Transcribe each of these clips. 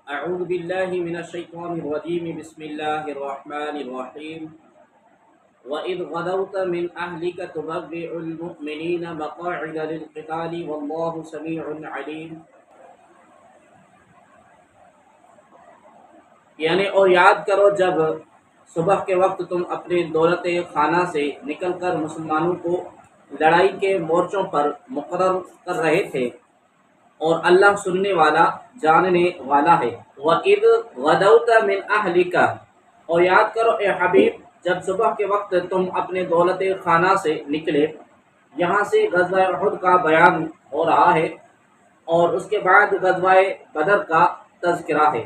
أعوذ بالله من الشيطان الرجيم بسم الله الرحمن الرحيم وإذ غدوت من أهلك تبرئ المؤمنين مقاعد للقتال والله سميع عليم یعنی اور یاد کرو جب صبح کے وقت تم اپنے دولت خانہ سے نکل کر مسلمانوں کو لڑائی کے مورچوں پر مقرر کر رہے تھے اور اللہ سننے والا جاننے والا ہے۔ وَإِذْ غَدَوْتَ مِنْ أَهْلِكَ اور یاد کرو اے حبیب جب صبح کے وقت تم اپنے دولت خانہ سے نکلے۔ یہاں سے غزوہ احد کا بیان ہو رہا ہے اور اس کے بعد غزوہ بدر کا تذکرہ ہے۔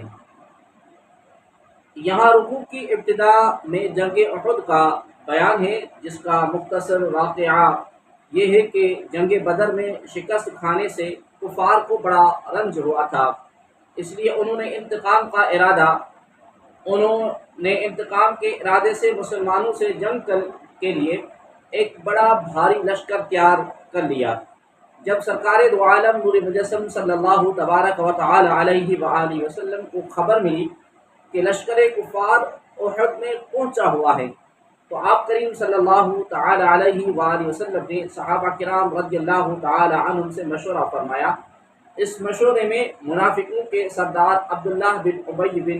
یہاں رکوع کی ابتدا میں جنگ احد کا بیان ہے، جس کا مختصر واقعہ یہ ہے کہ جنگ بدر میں شکست کھانے سے کفار کو بڑا رنج ہوا تھا، اس لیے انہوں نے انتقام کے ارادے سے مسلمانوں سے جنگ کے لیے ایک بڑا بھاری لشکر تیار کر لیا۔ جب سرکار دو عالم نور مجسم صلی اللہ تبارک و تعالی علیہ وآلہ وسلم کو خبر ملی کہ لشکر کفار احد میں پہنچا ہوا ہے، تو آپ کریم صلی اللہ تعالی علیہ وآلہ وسلم نے صحابہ کرام رضی اللہ تعالی عنہم سے مشورہ فرمایا۔ اس مشورے میں منافقوں کے سردار عبداللہ بن ابی بن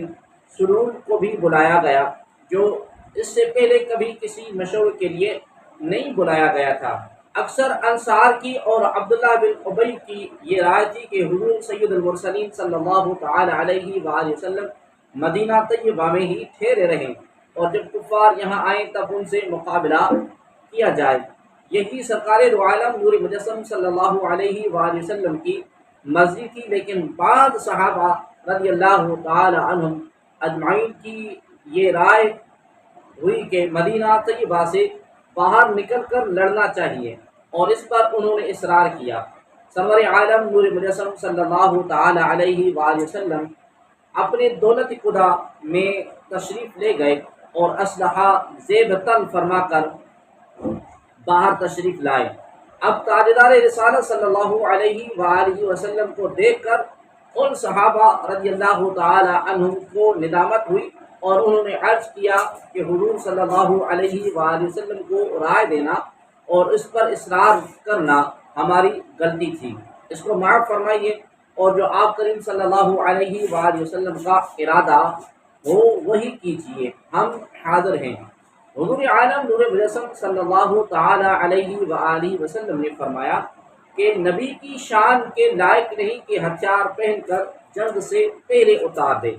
سلول کو بھی بلایا گیا، جو اس سے پہلے کبھی کسی مشورے کے لیے نہیں بلایا گیا تھا۔ اکثر انصار کی اور عبداللہ بن ابی کی یہ رائے تھی کہ حضور سید المرسلین صلی اللہ تعالی علیہ وآلہ وسلم مدینہ طیبہ میں ہی ٹھہرے رہیں اور جب کفار یہاں آئیں تب ان سے مقابلہ کیا جائے۔ یہی سرکار دو عالم نور مجسم صلی اللہ علیہ وآلہ وسلم کی مرضی تھی، لیکن بعض صحابہ رضی اللہ تعالی عنہم اجمعین کی یہ رائے ہوئی کہ مدینہ طیبہ سے باہر نکل کر لڑنا چاہیے، اور اس پر انہوں نے اصرار کیا۔ سرور عالم نور مجسم صلی اللہ تعالی علیہ وآلہ وسلم اپنے دولت خدا میں تشریف لے گئے اور اسلحہ زیب تن فرما کر باہر تشریف لائے۔ اب تاجدار رسالت صلی اللہ علیہ وآلہ وسلم کو دیکھ کر ان صحابہ رضی اللہ تعالی عنہم کو ندامت ہوئی اور انہوں نے عرض کیا کہ حضور صلی اللہ علیہ وآلہ وسلم کو رائے دینا اور اس پر اصرار کرنا ہماری غلطی تھی، اس کو معاف فرمائیے، اور جو آپ کریم صلی اللہ علیہ وآلہ وسلم کا ارادہ ہو وہی کیجیے، ہم حاضر ہیں۔ حضور عالم نور مجسم صلی اللہ تعالی علیہ وآلہ وسلم نے فرمایا کہ نبی کی شان کے لائق نہیں کہ ہتھیار پہن کر جنگ سے پہلے اتار دے۔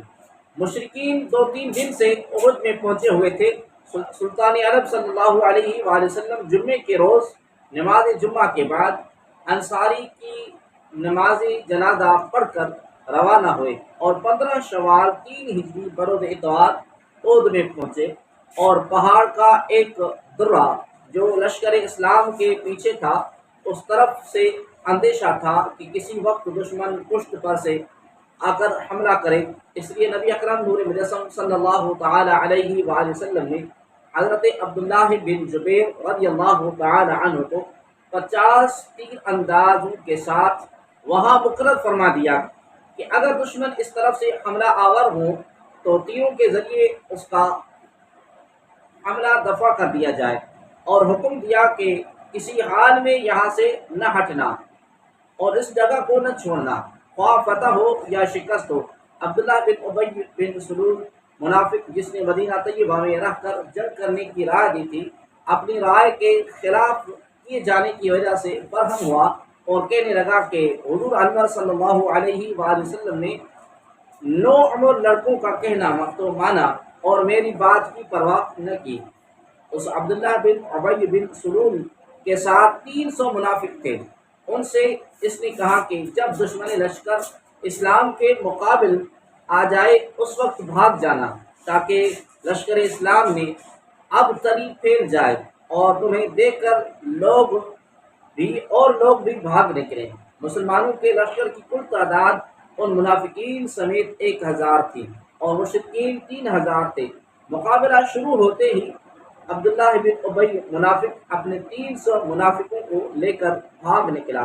مشرکین 2-3 دن سے احد میں پہنچے ہوئے تھے۔ سلطان عرب صلی اللہ علیہ وآلہ وسلم جمعے کے روز نماز جمعہ کے بعد انصاری کی نماز جنازہ پڑھ کر روانہ ہوئے اور 15 شوال 3 ہجری برود اتوار احد میں پہنچے، اور پہاڑ کا ایک درہ جو لشکر اسلام کے پیچھے تھا اس طرف سے اندیشہ تھا کہ کسی وقت دشمن پشت پر سے آ کر حملہ کرے، اس لیے نبی اکرم نور مجسم صلی اللہ تعالی علیہ وآلہ وسلم نے حضرت عبداللہ بن جبیر رضی اللہ تعالی عنہ کو 50 تیر اندازوں کے ساتھ وہاں مقرر فرما دیا کہ اگر دشمن اس طرف سے حملہ آور ہوں تو تیروں کے ذریعے اس کا حملہ دفع کر دیا جائے، اور حکم دیا کہ کسی حال میں یہاں سے نہ ہٹنا اور اس جگہ کو نہ چھوڑنا، خواہ فتح ہو یا شکست ہو۔ عبداللہ بن ابی بن سلول منافق جس نے مدینہ طیبہ میں رہ کر جنگ کرنے کی رائے دی تھی، اپنی رائے کے خلاف کیے جانے کی وجہ سے برہم ہوا اور کہنے لگا کہ حضور انور صلی اللہ علیہ وآلہ وسلم نے نوعمر لڑکوں کا کہنا تو مانا اور میری بات کی پرواہ نہ کی۔ اس عبداللہ بن ابی بن سلول کے ساتھ 300 منافق تھے، ان سے اس نے کہا کہ جب دشمن لشکر اسلام کے مقابل آ جائے اس وقت بھاگ جانا، تاکہ لشکر اسلام میں اب تری پھیل جائے اور تمہیں دیکھ کر لوگ بھی بھاگ نکلے۔ مسلمانوں کے لشکر کی کل تعداد ان منافقین سمیت 1000 تھی اور مشرکین 3000 تھے۔ مقابلہ شروع ہوتے ہی عبداللہ بن ابی منافق اپنے 300 منافقوں کو لے کر بھاگ نکلا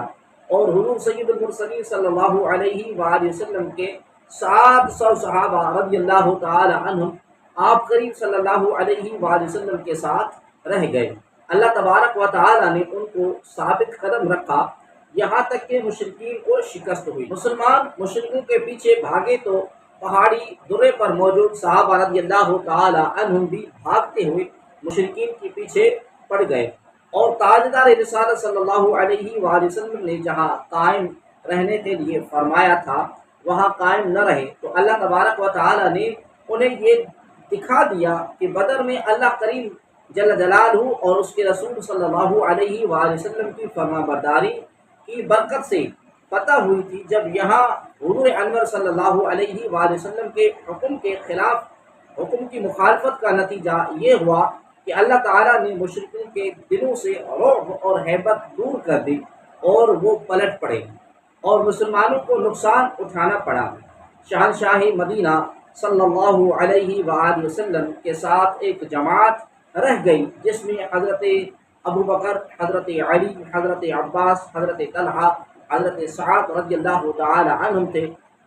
اور حضور سید المرسلین صلی اللہ علیہ وآلہ وسلم کے 700 صحابہ رضی اللہ تعالی عنہم آپ کریم صلی اللہ علیہ وآلہ وسلم کے ساتھ رہ گئے۔ اللہ تبارک و تعالی نے ان کو ثابت قدم رکھا یہاں تک کہ مشرکین کو شکست ہوئی۔ مسلمان مشرکوں کے پیچھے بھاگے تو پہاڑی درے پر موجود صحابہ رضی اللہ تعالی عنہم بھی بھاگتے ہوئے مشرکین کے پیچھے پڑ گئے، اور تاجدار رسالت صلی اللہ علیہ وآلہ وسلم نے جہاں قائم رہنے کے لیے فرمایا تھا وہاں قائم نہ رہے، تو اللہ تبارک و تعالی نے انہیں یہ دکھا دیا کہ بدر میں اللہ کریم جل جلالہ اور اس کے رسول صلی اللہ علیہ وآلہ وسلم کی فرما برداری کی برکت سے فتح ہوئی تھی۔ جب یہاں حضور انور صلی اللہ علیہ وآلہ وسلم کے حکم کے خلاف حکم کی مخالفت کا نتیجہ یہ ہوا کہ اللہ تعالیٰ نے مشرکین کے دلوں سے رعب اور ہیبت دور کر دی اور وہ پلٹ پڑے اور مسلمانوں کو نقصان اٹھانا پڑا۔ شہنشاہ مدینہ صلی اللہ علیہ وآلہ وسلم کے ساتھ ایک جماعت رہ گئی جس میں حضرت ابو بکر، حضرت علی، حضرت عباس، حضرت طلحہ، حضرت سعد رضی اللہ تعالی عنہم تھے۔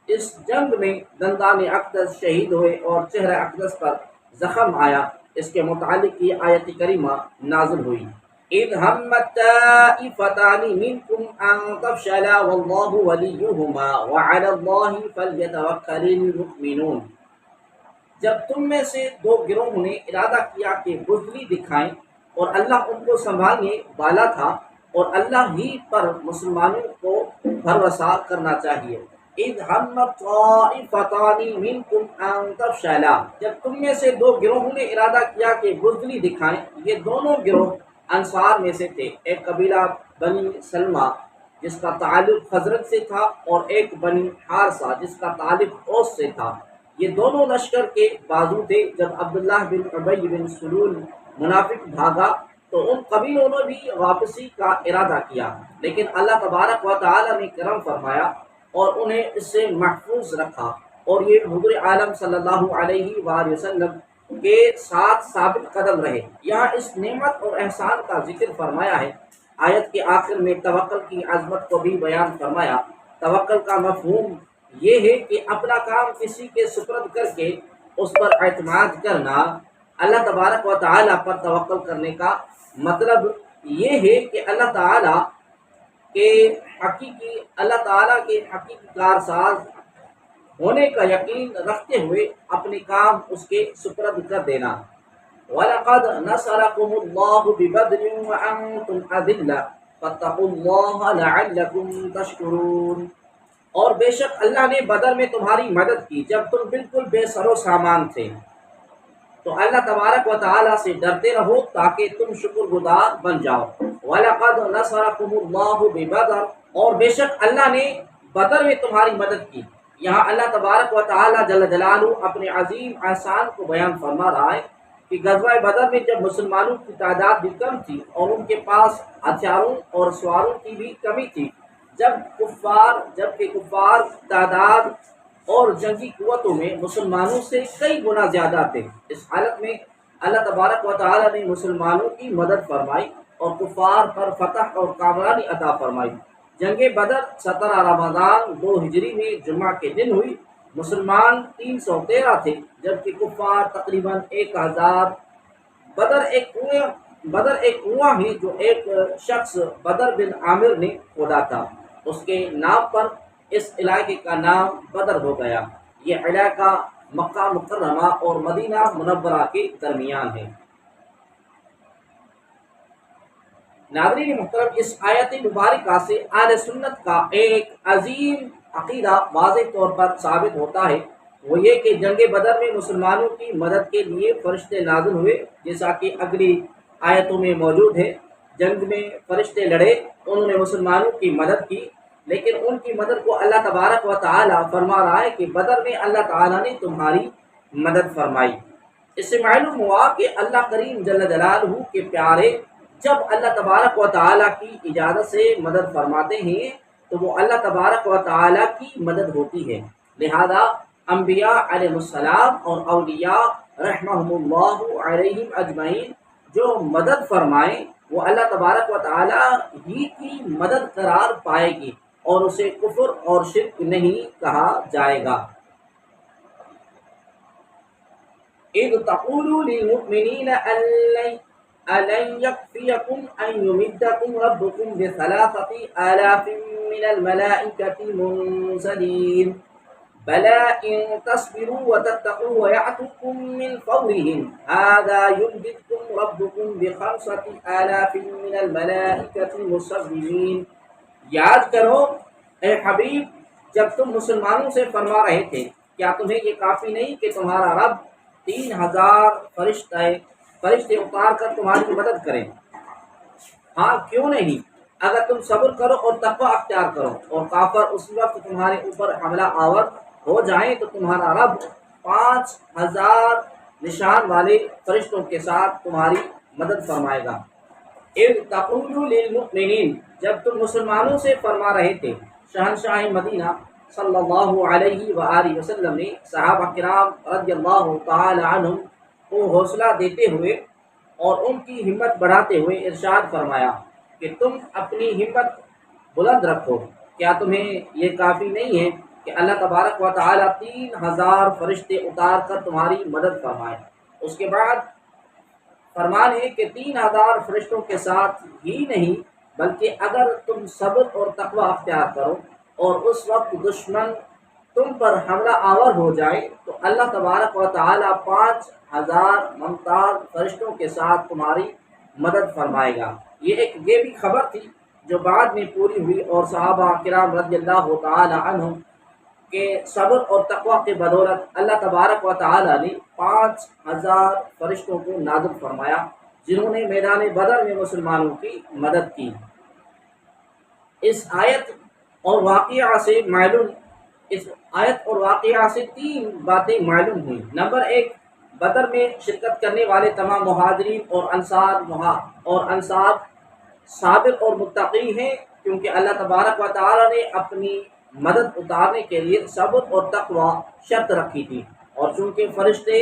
اس جنگ میں دندان اقدس شہید ہوئے اور چہرہ اقدس پر زخم آیا۔ اس کے متعلق یہ آیت کریمہ نازل ہوئی، اذ ہمت طائفتان منکم ان تفشلا واللہ ولیہما وعلی اللہ فلیتوکل المؤمنون۔ جب تم میں سے دو گروہوں نے ارادہ کیا کہ بزدلی دکھائیں اور اللہ ان کو سنبھالنے والا تھا، اور اللہ ہی پر مسلمانوں کو بھروسہ کرنا چاہیے۔ اذ ہمت طائفتان منکم ان تفشلا، جب تم میں سے دو گروہوں نے ارادہ کیا کہ بزدلی دکھائیں۔ یہ دونوں گروہ انصار میں سے تھے، ایک قبیلہ بنی سلمہ جس کا تعلق خزرج سے تھا، اور ایک بنی حارثہ جس کا تعلق اوس سے تھا۔ یہ دونوں لشکر کے بازو تھے۔ جب عبداللہ بن ابی بن سلول منافق بھاگا تو ان قبیلوں نے بھی واپسی کا ارادہ کیا، لیکن اللہ تبارک و تعالی نے کرم فرمایا اور انہیں اس سے محفوظ رکھا، اور یہ حضور عالم صلی اللہ علیہ وآلہ وسلم کے ساتھ ثابت قدم رہے۔ یہاں اس نعمت اور احسان کا ذکر فرمایا ہے۔ آیت کے آخر میں توکل کی عظمت کو بھی بیان فرمایا۔ توکل کا مفہوم یہ ہے کہ اپنا کام کسی کے سپرد کر کے اس پر اعتماد کرنا۔ اللہ تبارک و تعالیٰ پر توکل کرنے کا مطلب یہ ہے کہ اللہ تعالیٰ کے حقیقی کارساز ہونے کا یقین رکھتے ہوئے اپنے کام اس کے سپرد کر دینا۔ وَلَقَدْ نَصَرَكُمُ اللَّهُ بِبَدْرٍ وَأَنْتُمْ أَذِلَّةٌ فَاتَّقُوا اللَّهَ لَعَلَّكُمْ تَشْكُرُونَ، اور بے شک اللہ نے بدر میں تمہاری مدد کی جب تم بالکل بے سر و سامان تھے، تو اللہ تبارک و تعالیٰ سے ڈرتے رہو تاکہ تم شکر گزار بن جاؤ۔ وَلَقَدْ نَصَرَكُمُ اللَّهُ بِبَدْرٍ، اور بے شک اللہ نے بدر میں تمہاری مدد کی۔ یہاں اللہ تبارک و تعالیٰ جل جلالہ اپنے عظیم احسان کو بیان فرما رہا ہے کہ غزوہ بدر میں جب مسلمانوں کی تعداد بھی کم تھی اور ان کے پاس ہتھیاروں اور سواروں کی بھی کمی تھی، جبکہ کفار تعداد اور جنگی قوتوں میں مسلمانوں سے کئی گنا زیادہ تھے، اس حالت میں اللہ تبارک و تعالیٰ نے مسلمانوں کی مدد فرمائی اور کفار پر فتح اور کامرانی عطا فرمائی۔ جنگ بدر 17 رمضان 2 ہجری میں جمعہ کے دن ہوئی۔ مسلمان 313 تھے جبکہ کفار تقریباً 1000۔ بدر ایک کنواں ہے جو ایک شخص بدر بن عامر نے کھودا تھا، اس کے نام پر اس علاقے کا نام بدر ہو گیا۔ یہ علاقہ مکہ مکرمہ اور مدینہ منورہ کے درمیان ہے۔ ناظرین محترم، اس آیت مبارکہ سے اہل سنت کا ایک عظیم عقیدہ واضح طور پر ثابت ہوتا ہے، وہ یہ کہ جنگ بدر میں مسلمانوں کی مدد کے لیے فرشتے نازل ہوئے، جیسا کہ اگلی آیتوں میں موجود ہے۔ جنگ میں فرشتے لڑے، انہوں نے مسلمانوں کی مدد کی، لیکن ان کی مدد کو اللہ تبارک و تعالیٰ فرما رہا ہے کہ بدر میں اللہ تعالیٰ نے تمہاری مدد فرمائی۔ اس سے معلوم ہوا کہ اللہ کریم جل جلالہ کے پیارے جب اللہ تبارک و تعالیٰ کی اجازت سے مدد فرماتے ہیں تو وہ اللہ تبارک و تعالیٰ کی مدد ہوتی ہے۔ لہذا انبیاء علیہ السلام اور اولیاء رحمہم اللہ علیہم اجمعین جو مدد فرمائیں وہ اللہ تبارک و تعالیٰ ہی کی مدد قرار پائے گی اور اسے کفر اور شرک نہیں کہا جائے گا۔ اذ تقولوا للمؤمنین ألن يكفيكم أن يمدكم ربكم بثلاثة آلاف من الملائكة منزلين بلى إن تصبروا وتتقوا ويعتكم من فورهم هذا يمددكم ربكم بخمسة آلاف من الملائكة مسومين. یاد کرو اے حبیب جب تم مسلمانوں سے فرما رہے تھے کیا تمہیں یہ کافی نہیں کہ تمہارا رب 3000 فرشتے اتار کر تمہاری مدد کریں؟ ہاں کیوں نہیں، اگر تم صبر کرو اور تقوی اختیار کرو، اور کافر اس وقت تمہارے اوپر حملہ آور ہو جائیں تو تمہارا رب 5000 نشان والے فرشتوں کے ساتھ تمہاری مدد فرمائے گا. اذ تقول للمؤمنین جب تم مسلمانوں سے فرما رہے تھے. شہنشاہ مدینہ صلی اللہ علیہ وآلہ وسلم نے صحابہ کرام رضی اللہ تعالی عنہم کو حوصلہ دیتے ہوئے اور ان کی ہمت بڑھاتے ہوئے ارشاد فرمایا کہ تم اپنی ہمت بلند رکھو. کیا تمہیں یہ کافی نہیں ہے کہ اللہ تبارک و تعالی 3000 فرشتے اتار کر تمہاری مدد فرمائے؟ اس کے بعد فرمان ہے کہ 3000 فرشتوں کے ساتھ ہی نہیں بلکہ اگر تم صبر اور تقوی اختیار کرو اور اس وقت دشمن تم پر حملہ آور ہو جائے تو اللہ تبارک و تعالی 5000 ممتاز فرشتوں کے ساتھ تمہاری مدد فرمائے گا. یہ بھی خبر تھی جو بعد میں پوری ہوئی اور صحابہ کرام رضی اللہ تعالی عنہم کہ صبر اور تقوی کے بدولت اللہ تبارک و تعالی نے 5000 فرشتوں کو نازل فرمایا جنہوں نے میدان بدر میں مسلمانوں کی مدد کی. اس آیت اور واقعہ سے 3 باتیں معلوم ہوئیں. نمبر 1، بدر میں شرکت کرنے والے تمام مہاجرین اور انصار صابر اور متقی ہیں کیونکہ اللہ تبارک و تعالی نے اپنی مدد اتارنے کے لیے صبر اور تقوی شرط رکھی تھی، اور چونکہ فرشتے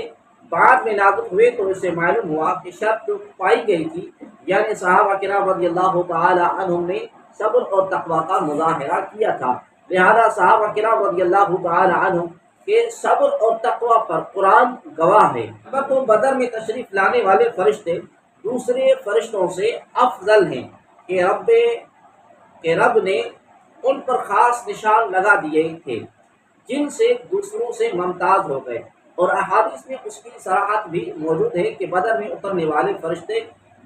بعد میں نازل ہوئے تو اس سے معلوم ہوا کہ شرط پائی گئی تھی، یعنی صحابہ کرام رضی اللہ تعالی عنہم نے صبر اور تقوی کا مظاہرہ کیا تھا. لہذا صحابہ کرام رضی اللہ تعالی عنہم کے صبر اور تقوی پر قرآن گواہ ہے. اگر تو بدر میں تشریف لانے والے فرشتے دوسرے فرشتوں سے افضل ہیں کہ رب نے ان پر خاص نشان لگا دیے تھے جن سے دوسروں سے ممتاز ہو گئے، اور احادیث میں اس کی صراحت بھی موجود ہے کہ بدر میں اترنے والے فرشتے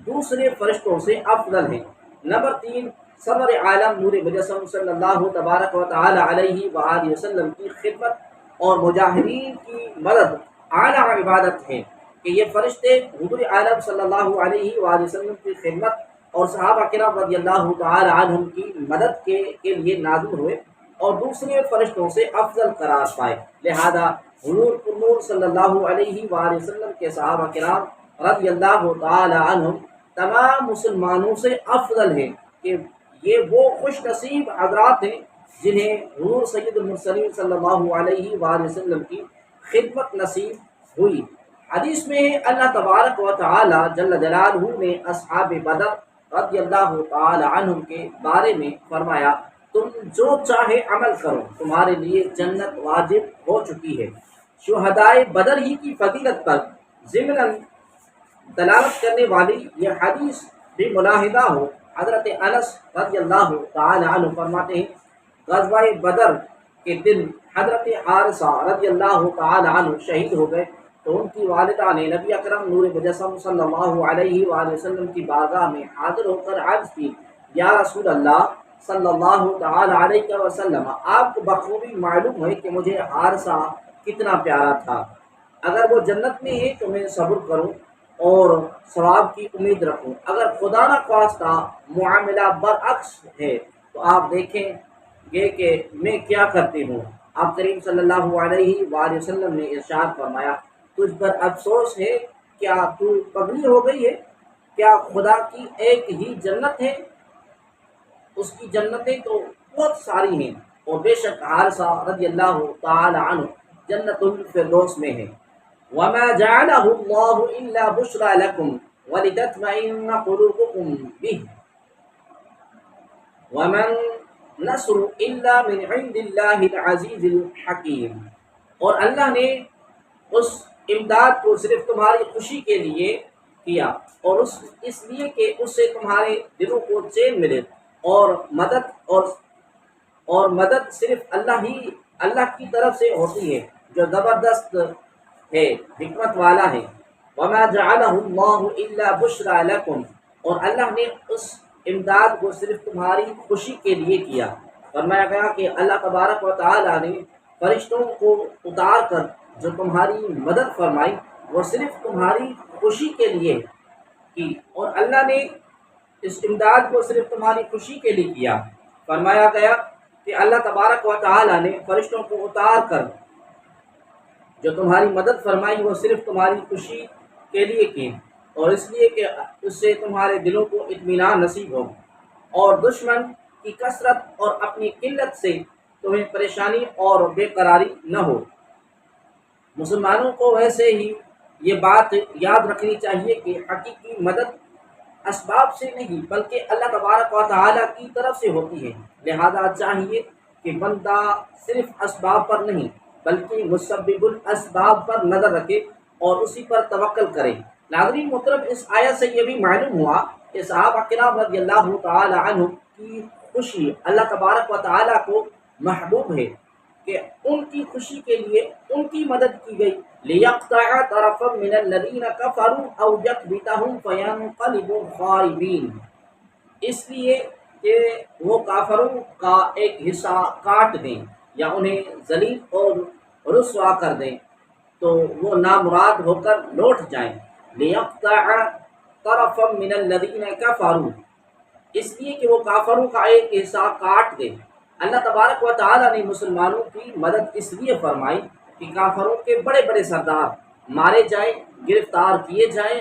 دوسرے فرشتوں سے افضل ہیں. نمبر 3، سرور عالم نور مجسم صلی اللہ تبارک و تعالی علیہ وآلہ وسلم کی خدمت اور مجاہدین کی مدد اعلیٰ عبادت ہے کہ یہ فرشتے حضور عالم صلی اللہ علیہ وآلہ وسلم کی خدمت اور صحابہ کرام رضی اللہ تعالی عنہم کی مدد کے لیے نازل ہوئے اور دوسرے فرشتوں سے افضل قرار پائے. لہذا حضور نور صلی اللہ علیہ وآلہ وسلم کے صحابہ کرام رضی اللہ تعالی عنہم تمام مسلمانوں سے افضل ہیں کہ یہ وہ خوش نصیب حضرات ہیں جنہیں حضور سید المرسلین صلی اللہ علیہ وآلہ وسلم کی خدمت نصیب ہوئی. حدیث میں اللہ تبارک و تعالی جل جلالہ نے اصحاب بدر رضی اللہ تعالی عنہم کے بارے میں فرمایا تم جو چاہے عمل کرو تمہارے لیے جنت واجب ہو چکی ہے. شہدائے بدر ہی کی فضیلت پر ضمن دلالت کرنے والی یہ حدیث بھی ملاحظہ ہو. حضرت انس رضی اللہ تعالی عنہ فرماتے ہیں غزوہ بدر کے دن حضرت حارثہ رضی اللہ تعالی عنہ شہید ہو گئے تو ان کی والدہ نے نبی اکرم نور مجسم صلی اللہ علیہ وآلہ وسلم کی بارگاہ میں حاضر ہو کر عرض کی یا رسول اللہ صلی اللہ تعالی علیہ وسلم، آپ کو بخوبی معلوم ہے کہ مجھے حارثہ کتنا پیارا تھا. اگر وہ جنت میں ہے تو میں صبر کروں اور ثواب کی امید رکھوں، اگر خدا نہ خواستہ معاملہ برعکس ہے تو آپ دیکھیں گے کہ میں کیا کرتی ہوں. آپ کریم صلی اللہ علیہ وآلہ وسلم نے ارشاد فرمایا تجھ پر افسوس ہے، کیا تو پگلی ہو گئی ہے؟ کیا خدا کی ایک ہی جنت ہے؟ اس کی جنتیں تو بہت ساری ہیں، اور بے شک حارثہ رضی اللہ تعالی عنہ جنت الفردوس میں ہے. وما جعله الله الا بشرى لكم ولتطمئن قلوبكم به وما النصر الا من عند الله العزيز الحكيم. اور اللہ نے اس امداد کو صرف تمہاری خوشی کے لیے کیا، اور اس لیے کہ اس سے تمہارے دلوں کو چین ملے، اور مدد صرف اللہ کی طرف سے ہوتی ہے، جو زبردست ہے، حکمت والا ہے۔ وما جعلہ اللہ الا بشرا لکم، اور اللہ نے اس امداد کو صرف تمہاری خوشی کے لیے کیا۔ فرمایا گیا کہ اللہ تبارک و تعالی نے فرشتوں کو اتار کر جو تمہاری مدد فرمائی وہ صرف تمہاری خوشی کے لیے کی، اور اللہ نے اس امداد کو صرف تمہاری خوشی کے لیے کیا۔ فرمایا گیا کہ اللہ تبارک و تعالی نے فرشتوں کو اتار کر جو تمہاری مدد فرمائی وہ صرف تمہاری خوشی کے لیے کی، اور اس لیے کہ اس سے تمہارے دلوں کو اطمینان نصیب ہو، اور دشمن کی کثرت اور اپنی قلت سے تمہیں پریشانی اور بے قراری نہ ہو۔ مسلمانوں کو ویسے ہی یہ بات یاد رکھنی چاہیے کہ حقیقی مدد اسباب سے نہیں بلکہ اللہ تبارک و تعالیٰ کی طرف سے ہوتی ہے، لہذا چاہیے کہ بندہ صرف اسباب پر نہیں بلکہ مسبب الاسباب پر نظر رکھے اور اسی پر توکل کرے۔ ناظرین محترم، اس آیت سے یہ بھی معلوم ہوا کہ صحابہ کرام رضی اللہ تعالی عنہ کی خوشی اللہ تبارک و تعالیٰ کو محبوب ہے کہ ان کی خوشی کے لیے ان کی مدد کی گئی۔ لِيَقْطَعَ طَرَفًا مِّنَ الَّذِينَ كَفَرُوا أَوْ يَكْبِتَهُمْ فَيَنقَلِبُوا خَائِبِينَ، اس لیے کہ وہ کافروں کا ایک حصہ کاٹ دیں یا انہیں ذلیل اور رسوا کر دیں تو وہ نامراد ہو کر لوٹ جائیں۔ لِيَقْطَعَ طَرَفًا مِّنَ الَّذِينَ كَفَرُوا، اس لیے کہ وہ کافروں کا ایک حصہ کاٹ دیں۔ اللہ تبارک و تعالیٰ نے مسلمانوں کی مدد اس لیے فرمائی کہ کافروں کے بڑے بڑے سردار مارے جائیں، گرفتار کیے جائیں،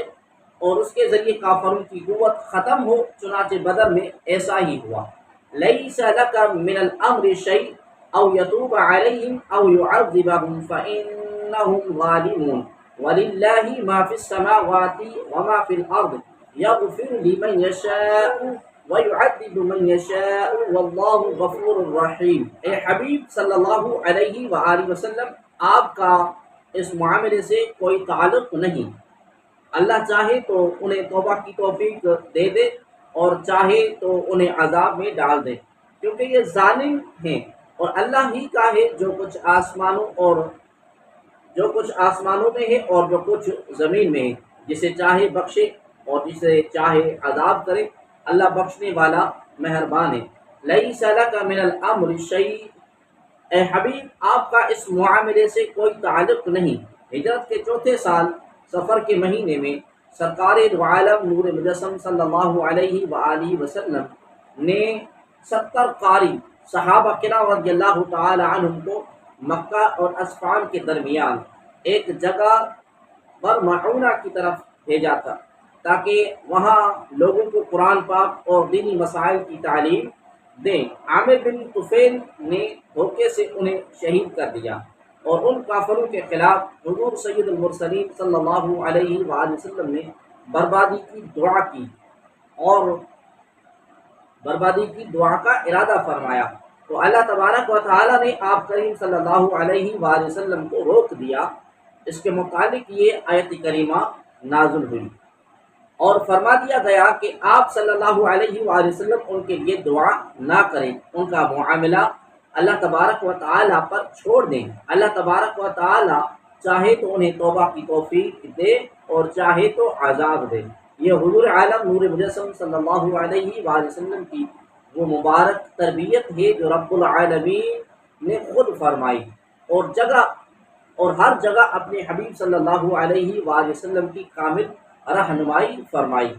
اور اس کے ذریعے کافروں کی قوت ختم ہو۔ چنانچہ بدر میں ایسا ہی ہوا۔ لَيْسَ لَكَ مِنَ الْأَمْرِ شَيْءٌ أَوْ يَتُوبَ عَلَيْهِمْ أَوْ يُعَذِّبَهُمْ فَإِنَّهُمْ ظَالِمُونَ وَلِلَّهِ مَا فِي السَّمَاوَاتِ وَمَا فِي الْأَرْضِ يَغْفِرُ لِمَن يَشَاءُ وَيُعَذِّبُ مَن يَشَاءُ وَاللَّهُ غَفُورٌ رَحِيمٌ۔ اے حبیب صلی اللہ علیہ وآلہ وسلم، آپ کا اس معاملے سے کوئی تعلق نہیں۔ اللہ چاہے تو انہیں توبہ کی توفیق دے دے اور چاہے تو انہیں عذاب میں ڈال دے، کیونکہ یہ ظالم ہیں، اور اللہ ہی کا ہے جو کچھ آسمانوں میں ہے اور جو کچھ زمین میں ہے، جسے چاہے بخشے اور جسے چاہے عذاب کرے۔ اللہ بخشنے والا مہربان ہے۔ لَيْسَ لَكَ مِنَ الْأَمْرِ شَيْءٌ، اے حبیب آپ کا اس معاملے سے کوئی تعلق نہیں۔ ہجرت کے چوتھے سال سفر کے مہینے میں سرکار دو عالم نور مجسم صلی اللہ علیہ وآلہ وسلم نے 70 قاری صحابہ کرام رضی اللہ تعالی عنہم کو مکہ اور اصفہان کے درمیان ایک جگہ پر معونہ کی طرف بھیجا تھا تاکہ وہاں لوگوں کو قرآن پاک اور دینی مسائل کی تعلیم دیں۔ عامر بن طفیل نے دھوکے سے انہیں شہید کر دیا، اور ان کافروں کے خلاف حضور سید المرسلین صلی اللہ علیہ وآلہ وسلم نے بربادی کی دعا کی اور بربادی کی دعا کا ارادہ فرمایا، تو اللہ تبارک و تعالی نے آپ کریم صلی اللہ علیہ وآلہ وسلم کو روک دیا۔ اس کے متعلق یہ آیت کریمہ نازل ہوئی اور فرما دیا گیا کہ آپ صلی اللہ علیہ وآلہ وسلم ان کے لیے دعا نہ کریں، ان کا معاملہ اللہ تبارک و تعالی پر چھوڑ دیں۔ اللہ تبارک و تعالی چاہے تو انہیں توبہ کی توفیق دے اور چاہے تو عذاب دے۔ یہ حضور عالم نور مجسم صلی اللہ علیہ وآلہ وسلم کی وہ مبارک تربیت ہے جو رب العالمین نے خود فرمائی، اور ہر جگہ اپنے حبیب صلی اللہ علیہ وآلہ وسلم کی کامل رہنمائی فرمائی۔